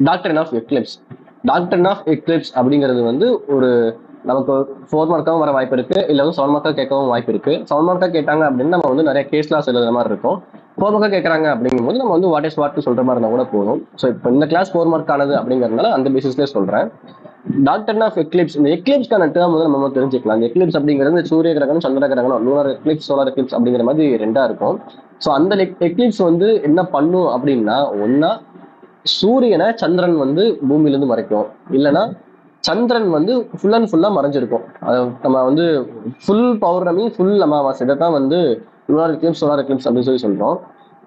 டாக்டரின் of eclipse. Doctrine of eclipse அப்படிங்கிறது வந்து ஒரு நமக்கு 4 மார்க்காகவும் வர வாய்ப்பு இருக்கு, இல்ல வந்து 7 மார்க்கா கேட்கவும் வாய்ப்பு இருக்கு. 7 மார்க்கா கேட்டாங்க அப்படின்னு நம்ம வந்து நிறைய கேஸ் லாஸ் எழுதுற மாதிரி இருக்கும். 4 மார்க்கா கேட்கறாங்க அப்படிங்கும்போது நம்ம வந்து வாட் இஸ் வாட் சொல்ற மாதிரி இருந்தா கூட போதும். ஸோ இப்போ இந்த கிளாஸ் 4 மார்க் ஆனது அப்படிங்கறதுனால அந்த பேசிஸ்லேயே சொல்றேன். டாக்டர் ஆஃப் எக்லிப்ஸ், இந்த எக்லிப்ஸ்க்கான டேர்ம் வந்து நம்ம தெரிஞ்சுக்கலாம். இந்த எக்லிப்ஸ் அப்படிங்கிறது சூரிய கிரகணம் சந்திர கிரகணம், லூனார் எக்லிப்ஸ் சோலார் எக்லிப்ஸ் அப்படிங்கிற மாதிரி ரெண்டா இருக்கும். ஸோ அந்த எக்லிப்ஸ் வந்து என்ன பண்ணும் அப்படின்னா, ஒன்னா சூரியனை சந்திரன் வந்து பூமியில இருந்து மறைக்கும், இல்லைன்னா சந்திரன் வந்து ஃபுல் அண்ட் ஃபுல்லா மறைஞ்சிருக்கும். அது நம்ம வந்து ஃபுல் பௌர்ணமி ஃபுல் அமாவாசை இதைத்தான் வந்து லூனார் எக்லிப்ஸ் சோலார் எக்லிப்ஸ் அப்படின்னு சொல்லி சொல்றோம்.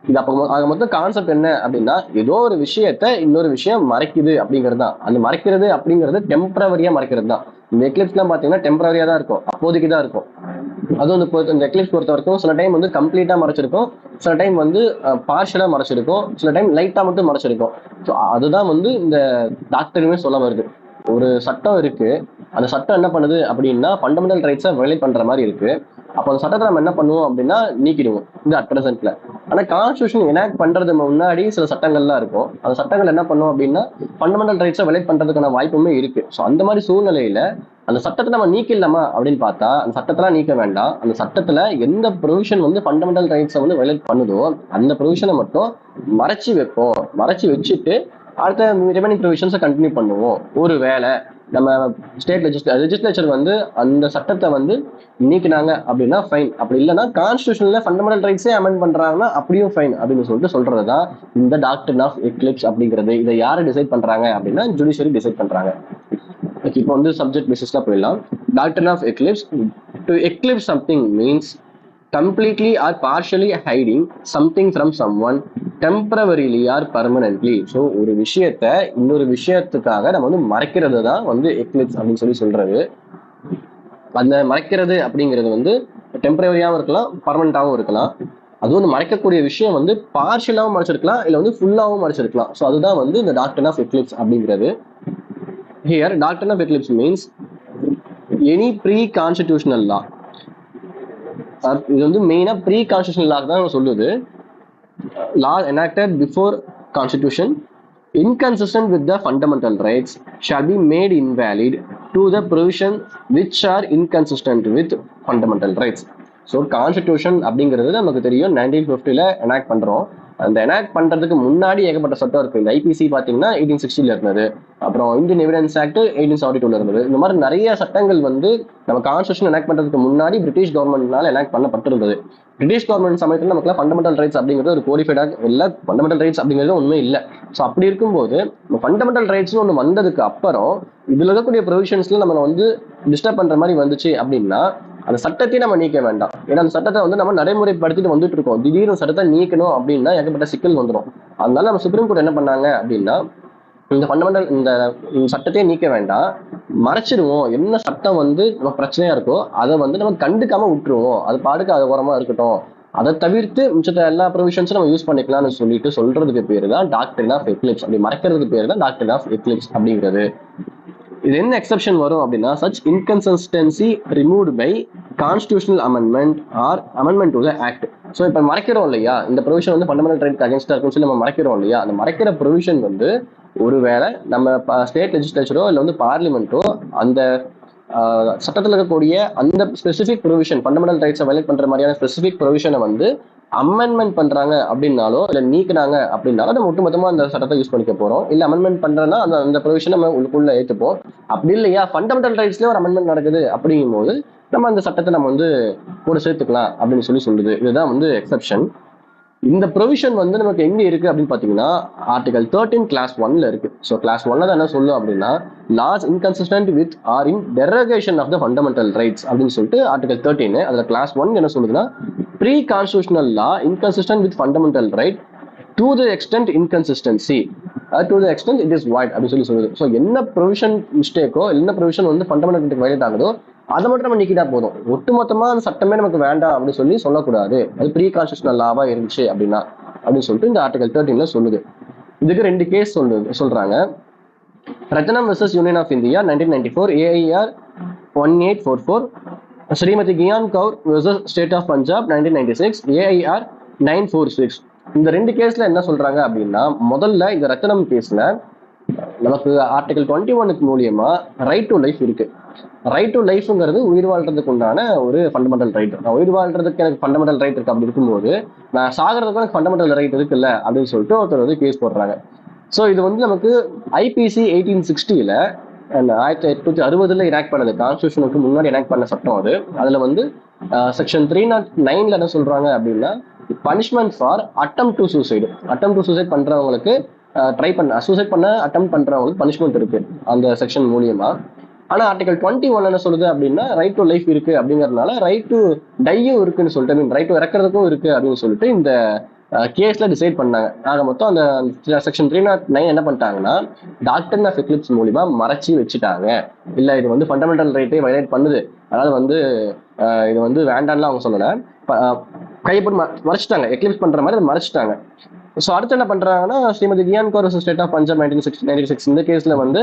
இது அப்போ ஆக மொத்தம் கான்செப்ட் என்ன அப்படின்னா, ஏதோ ஒரு விஷயத்த இன்னொரு விஷயம் மறைக்குது அப்படிங்கிறது தான். அந்த மறைக்கிறது அப்படிங்கிறது டெம்பரவரியா மறைக்கிறது தான். இந்த எக்லிப்ஸ் எல்லாம் பாத்தீங்கன்னா டெம்பரரியா தான் இருக்கும், அப்போதைக்கு தான் இருக்கும். அதுவும் இந்த எக்லிப்ஸ் பொறுத்த வரைக்கும் சில டைம் வந்து கம்ப்ளீட்டா மறைச்சிருக்கும், சில டைம் வந்து பார்ஷலா மறைச்சிருக்கும், சில டைம் லைட்டா மட்டும் மறைச்சிருக்கும். ஸோ அதுதான் வந்து இந்த டாக்டருமே சொல்ல வருது. ஒரு சட்டம் இருக்கு, அந்த சட்டம் என்ன பண்ணுது அப்படின்னா ஃபண்டமெண்டல் ரைட்ஸை வயலேட் பண்ற மாதிரி இருக்கு. அப்போ அந்த சட்டத்தை நம்ம என்ன பண்ணுவோம் அப்படின்னா நீக்கிடுவோம் இந்த அட் பிரசன்ட்ல. ஆனா கான்ஸ்டியூஷன் எனாக்ட் பண்றது முன்னாடி சில சட்டங்கள்லாம் இருக்கும். அந்த சட்டங்கள் என்ன பண்ணும் அப்படின்னா ஃபண்டமெண்டல் ரைட்ஸை வயலேட் பண்றதுக்கான வாய்ப்புமே இருக்கு. ஸோ அந்த மாதிரி சூழ்நிலையில அந்த சட்டத்தை நம்ம நீக்கிடலாமா அப்படின்னு பார்த்தா அந்த சட்டத்தெல்லாம் நீக்க வேண்டாம். அந்த சட்டத்துல எந்த ப்ரொவிஷன் வந்து ஃபண்டமெண்டல் ரைட்ஸை வந்து வயலேட் பண்ணுதோ அந்த ப்ரொவிஷனை மட்டும் மறைச்சு வைப்போம். மறைச்சு வச்சுட்டு அடுத்த ரிமைனிங் ப்ரொவிஷன்ஸை கண்டினியூ பண்ணுவோம். ஒரு வேளை நம்ம ஸ்டேட் லெஜிஸ்லேச்சர் வந்து அந்த சட்டத்தை வந்து நீக்கினாங்க அப்படின்னா ஃபைன், அப்படி இல்லைன்னா கான்ஸ்டியூஷன்ல ஃபண்டமெண்டல் ரைட்ஸே அமெண்ட் பண்றாங்கன்னா அப்படியும் ஃபைன் அப்படின்னு சொல்லிட்டு சொல்றதுதான் இந்த டாக்டரின் ஆஃப் எக்லிப்ஸ் அப்படிங்கிறது. இதை யாரு டிசைட் பண்றாங்க அப்படின்னா ஜுடிஷியரி டிசைட் பண்றாங்க. இப்போ வந்து சப்ஜெக்ட் பேசிஸ்ல போயிடலாம். Doctrine of eclipse, to eclipse something means completely or partially hiding something from someone temporarily or permanently. So ஒரு விஷயத்த இன்னொரு விஷயத்துக்காக நம்ம வந்து மறைக்கிறது தான் வந்து எக்லிப்ஸ் அப்படின்னு சொல்றது. அந்த மறைக்கிறது அப்படிங்கிறது வந்து டெம்பரரியாகவும் இருக்கலாம், பர்மனண்டாகவும் இருக்கலாம். அது வந்து மறைக்கக்கூடிய விஷயம் வந்து பார்ஷியலாகவும் மறைச்சிருக்கலாம், இல்லை வந்து ஃபுல்லாகவும் மறைச்சிருக்கலாம். ஸோ அதுதான் வந்து இந்த டாக்டரின் ஆஃப் எக்லிப்ஸ் அப்படிங்கிறது. Here doctrine of eclipse means any pre constitutional law. இது வந்து மெயினா ப்ரீ கான்ஸ்டிடியூஷனல் லா தான் சொல்லுது. Law enacted before constitution inconsistent with the fundamental rights shall be made invalid to the provision which are inconsistent with fundamental rights. So constitution அப்படிங்கிறது நமக்கு தெரியும் 1950 enact பண்றோம். அந்த எனாக்ட் பண்றதுக்கு முன்னாடி ஏகப்பட்ட சட்டம் இருக்கு. இந்த ஐபிசி பாத்தீங்கன்னா 1860 இருந்தது, அப்புறம் இந்தியன் எவிடன்ஸ் ஆக்ட் 1872 இருந்தது. இந்த மாதிரி நிறைய சட்டங்கள் வந்து நம்ம கான்ஸ்டிடியூஷன் எனாக்ட் பண்றதுக்கு முன்னாடி பிரிட்டிஷ் கவர்மெண்ட்னால எனாக்ட் பண்ணப்பட்டிருந்தது. பிரிட்டிஷ் கவர்மெண்ட் சமயத்தில் நமக்கு ஃபண்டமெண்டல் ரைட்ஸ் அப்படிங்கிறது ஒரு கோடிஃபைடாக இல்லை, ஃபண்டமெண்டல் ரைட்ஸ் அப்படிங்கிறது ஒன்றுமே இல்லை. ஸோ அப்படி இருக்கும்போது ஃபண்டமெண்டல் ரைட்ஸ்னு ஒன்று வந்ததுக்கு அப்புறம் இதுல இருக்கக்கூடிய ப்ரொவிஷன்ஸ்ல நம்ம வந்து டிஸ்டர்ப் பண்ற மாதிரி வந்துச்சு அப்படின்னா அந்த சட்டத்தையும் நம்ம நீக்க வேண்டாம். ஏன்னா அந்த சட்டத்தை வந்து நம்ம நடைமுறைப்படுத்திட்டு வந்துட்டு இருக்கோம். திடீர்னு சட்டத்தை நீக்கணும் அப்படின்னா ஏகப்பட்ட சிக்கல் வந்துடும். அதனால நம்ம சுப்ரீம் கோர்ட் என்ன பண்ணாங்க அப்படின்னா இந்த ஃபண்டமெண்டல் இந்த சட்டத்தையே நீக்க வேண்டாம், மறைச்சிடுவோம். என்ன சட்டம் வந்து நம்ம பிரச்சனையா இருக்கோ அதை வந்து நம்ம கண்டுக்காம விட்டுருவோம், அது பாடுக்கு அது ஓரமா இருக்கட்டும், அதை தவிர்த்து மிச்சத்தை எல்லா ப்ரொவிஷன்ஸும் நம்ம யூஸ் பண்ணிக்கலாம்னு சொல்லிட்டு சொல்றதுக்கு பேரு தான் டாக்டரின் ஆஃப் எக்லிப்ஸ். அப்படி மறைக்கிறதுக்கு பேரு தான் டாக்டரின் ஆஃப் எக்லிப்ஸ் அப்படிங்கிறது. இது என்ன எக்ஸெப்ஷன் வரும் அப்படின்னா such inconsistency removed by constitutional amendment or amendment to the act. So இப்போ மறைக்கிறோம் இல்லையா, இந்த ப்ரொவிஷன் வந்து ஃபண்டமெண்டல் ரைட் அகேன்ஸ்டா இருக்குன்னு சொல்லி நம்ம மறைக்கிறோம் இல்லையா, அந்த மறைக்கிற ப்ரொவிஷன் வந்து ஒருவேளை நம்ம ஸ்டேட் லெஜிஸ்லேச்சரோ இல்லை வந்து பார்லிமெண்ட்டோ அந்த சட்டத்தில் இருக்கக்கூடிய அந்த ஸ்பெசிஃபிக் ப்ரொவிஷன் ஃபண்டமெண்டல் ரைட்ஸை வயலேட் பண்ற மாதிரியான ஸ்பெசிஃபிக் ப்ரொவிஷனை வந்து அமெண்ட்மெண்ட் பண்றாங்க அப்படின்னாலோ இல்லை நீக்கினாங்க அப்படின்னாலும் நம்ம ஒட்டுமொத்தமா அந்த சட்டத்தை யூஸ் பண்ணிக்க போறோம். இல்லை அமெண்ட்மெண்ட் பண்றோம்னா அந்த ப்ரொவிஷன் நம்ம உள்ளுக்குள்ள ஏற்றுப்போம். அப்படி இல்லையா ஃபண்டமெண்டல் ரைட்ஸ்லேயே ஒரு அமெண்ட்மெண்ட் நடக்குது அப்படிங்கும் போது நம்ம அந்த சட்டத்தை நம்ம வந்து கூட சேர்த்துக்கலாம் அப்படின்னு சொல்லுது. இதுதான் வந்து எக்ஸெப்ஷன். இந்த ப்ரொவிஷன் வந்து நமக்கு எங்க இருக்கு அப்படின்னு பாத்தீங்கன்னா ஆர்டிகல் 13 கிளாஸ் 1ல இருக்கு. ஸோ கிளாஸ் 1ல தான் என்ன சொல்லும் அப்படின்னா laws inconsistent with or in derogation of the fundamental rights அப்படின்னு சொல்லிட்டு ஆர்டிகல் 13. அதுல கிளாஸ் 1 என்ன சொல்லுதுன்னா pre constitutional law inconsistent with fundamental right to the extent inconsistency to the extent it is void அப்படின்னு சொல்லுது. ஸோ என்ன ப்ரொவிஷன் மிஸ்டேக்கோ என்ன provision வந்து ஃபண்டமெண்டல் வயலேட் ஆகுதோ அதை மட்டும் நம்ம நீக்கிட்டா போதும். ஒட்டுமொத்தமா அந்த சட்டமே நமக்கு வேண்டாம் அப்படின்னு சொல்லக்கூடாது. அது ப்ரீ கான்ஸ்டிடியூஷனல் லாவா இருந்துச்சு அப்படின்னா அப்படின்னு சொல்லிட்டு இந்த ஆர்டிகல் 13ல சொல்லுது. இதுக்கு 2 கேஸ் சொல்றாங்க. Ratnam versus Union of India 1994 AIR 1844, Shrimati Gian Kaur versus State of Punjab 1996 AIR 946. இந்த 2 கேஸ்ல என்ன சொல்றாங்க அப்படின்னா முதல்ல இந்த ரத்னம் கேஸ்ல நமக்கு ஆர்டிகல் 21 மூலியமா ரைட் டு லைஃப் இருக்கு. ரைட் டு லைஃப்ங்கிறது உயிர் வாழ்றதுக்கு உண்டான ஒரு ஃபண்டமெண்டல் ரைட். நான் உயிர் வாழ்றதுக்கு எனக்கு ஃபண்டமெண்டல் ரைட் இருக்கு அப்படி இருக்கும்போது நான் சாகிறதுக்கு எனக்கு ஃபண்டமெண்டல் ரைட் இருக்குல்ல அப்படின்னு சொல்லிட்டு ஒருத்தர் வந்து கேஸ் போடுறாங்க. ஸோ இது வந்து நமக்கு ஐபிசி 1860 1860 எனாக்ட் பண்ணது, கான்ஸ்டியூஷனுக்கு முன்னாடி எனாக்ட் பண்ண சட்டம் அது. அதுல வந்து செக்ஷன் 309 என்ன சொல்றாங்க அப்படின்னா, punishment for attempt to suicide. Attempt to suicide பண்றவங்களுக்கு சூசைட் பண்ண அட்டம் பண்றவங்களுக்கு பனிஷ்மெண்ட் இருக்கு அந்த செக்ஷன் மூலியமா. ஆனா ஆர்டிகல் 21 என்ன சொல்லுது அப்படின்னா, ரைட் டு லைஃப் இருக்கு அப்படிங்கறதுனால ரைட் டு டையும் இருக்குன்னு சொல்லிட்டு, மீன் ரைட் டு இறக்குறதுக்கும் இருக்கு அப்படின்னு சொல்லிட்டு இந்த கேஸ்ல டிசைட் பண்ணாங்க. ஆக மொத்தம் அந்த செக்ஷன் 309 என்ன பண்ணிட்டாங்கன்னா, டாக்டர் ஆஃப் எக்லிப்ஸ் மூலியமா மறைச்சி வச்சுட்டாங்க. இல்ல இது வந்து ஃபண்டமெண்டல் ரைட்டை வயலேட் பண்ணுது, அதனால வந்து இது வந்து வேண்டாம்னு அவங்க சொல்லல, கைப்படி மறைச்சிட்டாங்க, எக்லிப்ஸ் பண்ற மாதிரி மறைச்சிட்டாங்க. ஸோ அடுத்து என்ன பண்றாங்கன்னா, ஸ்ரீமதி கியான் கௌர் ஸ்டேட் ஆஃப் பஞ்சாப் 1996 இந்த கேஸ்ல வந்து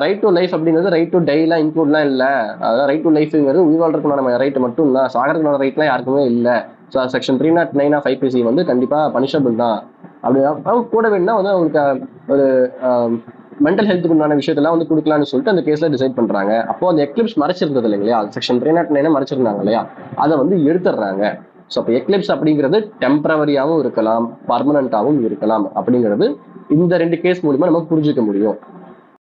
ரைட் டு லைஃப் அப்படிங்கிறது ரைட் டு டைலாம் இன்க்ளூட்லாம் இல்லை. அதாவது ரைட் டு லைஃப்ங்கிறது உயிர் வாழ்றதுக்குள்ள ரைட் மட்டும் தான், சாகிறதுக்குள்ள ரைட்லாம் யாருக்குமே இல்லை. ஸோ செக்ஷன் 309 ஆஃப் ஐபிசி வந்து கண்டிப்பா பனிஷபிள் தான். அப்படின்னா கூட வேணும்னா வந்து அவங்களுக்கு ஒரு மென்டல் ஹெல்த்துக்கு உண்டான விஷயத்தெல்லாம் வந்து கொடுக்கலாம்னு சொல்லிட்டு அந்த கேஸ்ல டிசைட் பண்றாங்க. அப்போ அந்த எக்லிப்ஸ் மறைச்சிருந்தது இல்லையா, செக்ஷன் 309 மறைச்சிருந்தாங்க இல்லையா, அதை வந்து எடுத்துடுறாங்க. ஸோ அப்போ எக்லிப்ஸ் அப்படிங்கிறது டெம்பரவரியாகவும் இருக்கலாம், பர்மனண்டாகவும் இருக்கலாம் அப்படிங்கிறது இந்த 2 கேஸ் மூலியமா நம்ம புரிஞ்சுக்க முடியும்.